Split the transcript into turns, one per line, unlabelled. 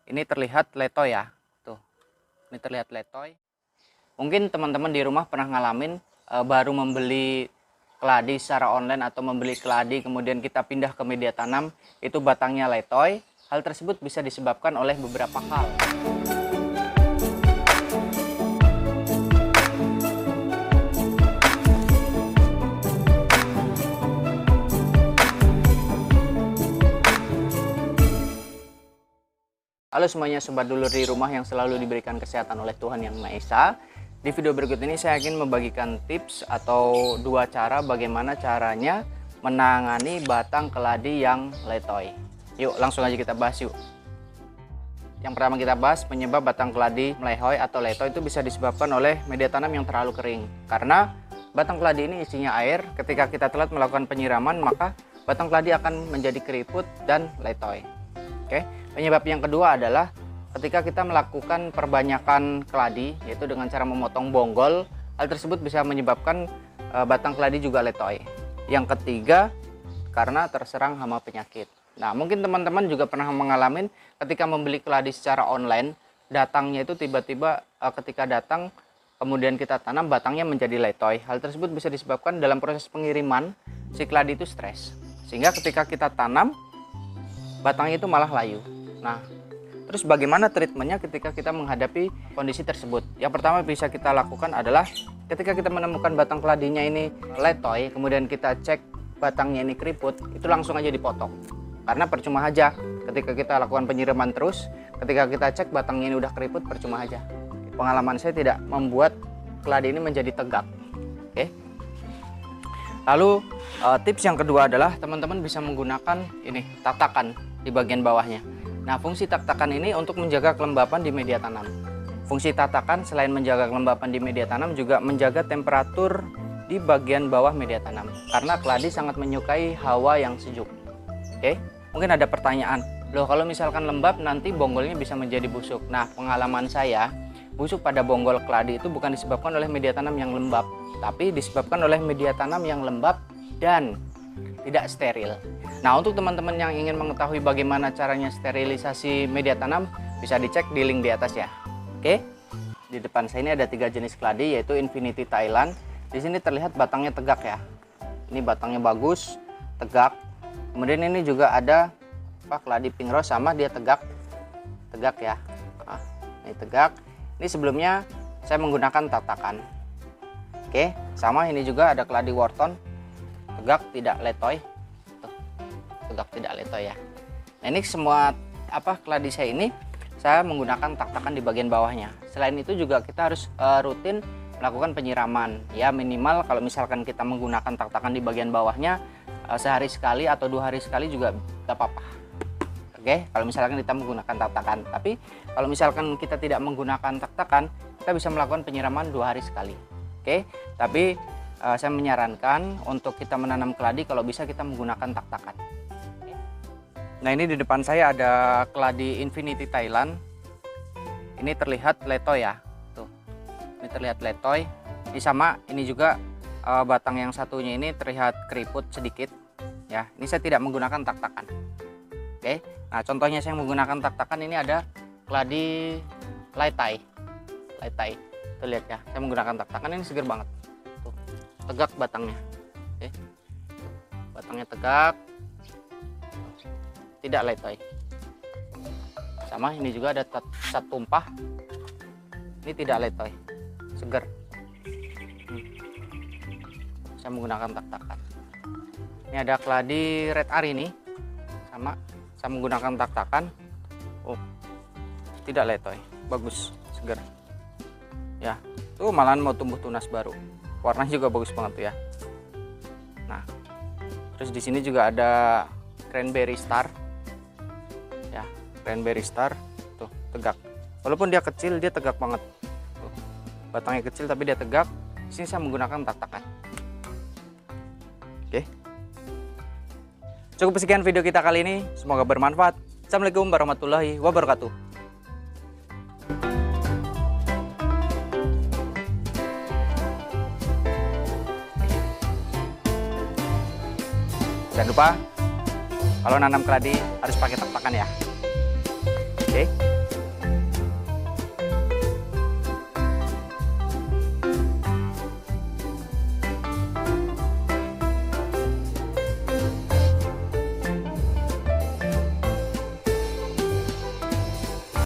Ini terlihat letoy ya. Tuh. Ini terlihat letoy. Mungkin teman-teman di rumah pernah ngalamin baru membeli keladi secara online atau membeli keladi kemudian kita pindah ke media tanam, itu batangnya letoy. Hal tersebut bisa disebabkan oleh beberapa hal. Halo semuanya sobat dulur di rumah yang selalu diberikan kesehatan oleh Tuhan Yang Maha Esa. Di video berikut ini saya ingin membagikan tips atau dua cara bagaimana caranya menangani batang keladi yang letoy. Yuk langsung aja kita bahas yuk. Yang pertama kita bahas penyebab batang keladi melehoy atau letoy itu bisa disebabkan oleh media tanam yang terlalu kering. Karena batang keladi ini isinya air, ketika kita telat melakukan penyiraman maka batang keladi akan menjadi keriput dan letoy. Oke. Penyebab yang kedua adalah ketika kita melakukan perbanyakan keladi, yaitu dengan cara memotong bonggol, hal tersebut bisa menyebabkan batang keladi juga letoy. Yang ketiga, karena terserang hama penyakit. Nah, mungkin teman-teman juga pernah mengalami ketika membeli keladi secara online, datangnya itu tiba-tiba ketika datang, kemudian kita tanam, batangnya menjadi letoy. Hal tersebut bisa disebabkan dalam proses pengiriman, si keladi itu stres. Sehingga ketika kita tanam, batangnya itu malah layu. Nah, terus bagaimana treatmentnya ketika kita menghadapi kondisi tersebut? Yang pertama bisa kita lakukan adalah ketika kita menemukan batang keladinya ini letoy, kemudian kita cek batangnya ini keriput, itu langsung aja dipotong. Karena percuma aja ketika kita lakukan penyiraman terus, ketika kita cek batangnya ini udah keriput, percuma aja. Pengalaman saya tidak membuat keladi ini menjadi tegak. Oke. Lalu tips yang kedua adalah teman-teman bisa menggunakan ini tatakan di bagian bawahnya. Nah, fungsi tatakan ini untuk menjaga kelembapan di media tanam. Fungsi tatakan selain menjaga kelembapan di media tanam juga menjaga temperatur di bagian bawah media tanam. Karena keladi sangat menyukai hawa yang sejuk. Oke, mungkin ada pertanyaan, loh kalau misalkan lembab nanti bonggolnya bisa menjadi busuk. Nah, pengalaman saya, busuk pada bonggol keladi itu bukan disebabkan oleh media tanam yang lembab, tapi disebabkan oleh media tanam yang lembab dan tidak steril. Nah, untuk teman-teman yang ingin mengetahui bagaimana caranya sterilisasi media tanam, bisa dicek di link di atas ya. Oke. Di depan saya ini ada 3 jenis keladi, yaitu Infinity Thailand. Di sini terlihat batangnya tegak ya. Ini batangnya bagus, tegak. Kemudian ini juga ada keladi Pink Rose, sama dia tegak ya. Nah, ini tegak. Ini sebelumnya saya menggunakan tatakan. Oke, sama ini juga ada keladi Wharton, tegak tidak letoy. Tegak tidak letoy ya. Nah, ini semua keladi saya ini saya menggunakan tatakan di bagian bawahnya. Selain itu juga kita harus rutin melakukan penyiraman ya, minimal kalau misalkan kita menggunakan tatakan di bagian bawahnya sehari sekali atau 2 hari sekali juga tidak apa-apa. Oke, kalau misalkan kita menggunakan tatakan. Tapi kalau misalkan kita tidak menggunakan tatakan, kita bisa melakukan penyiraman 2 hari sekali. Oke, tapi saya menyarankan untuk kita menanam keladi kalau bisa kita menggunakan tatakan. Nah, ini di depan saya ada keladi Infinity Thailand. Ini terlihat letoy ya. Tuh. Ini terlihat letoy. Ini sama, ini juga batang yang satunya ini terlihat keriput sedikit. Ya, ini saya tidak menggunakan tatakan. Oke. Nah, contohnya saya menggunakan tatakan, ini ada keladi Laitai. Tuh lihat ya, saya menggunakan tatakan, ini seger banget. Tuh. Tegak batangnya. Oke. Batangnya tegak. Tidak letoy. Sama ini juga ada cat tumpah. Ini tidak letoy, seger. Saya menggunakan tatakan. Ini ada keladi Red Ari ini, sama saya menggunakan tatakan. Oh, tidak letoy, bagus, seger. Ya, tuh malahan mau tumbuh tunas baru. Warnanya juga bagus banget tuh ya. Nah, terus di sini juga ada Cranberry Star. Cranberry Star tuh tegak, walaupun dia kecil dia tegak banget tuh. Batangnya kecil tapi dia tegak. Di sini saya menggunakan tatakan. Oke, cukup sekian video kita kali ini, semoga bermanfaat. Assalamualaikum warahmatullahi wabarakatuh. Jangan lupa kalau nanam keladi harus pakai tatakan ya. Oke.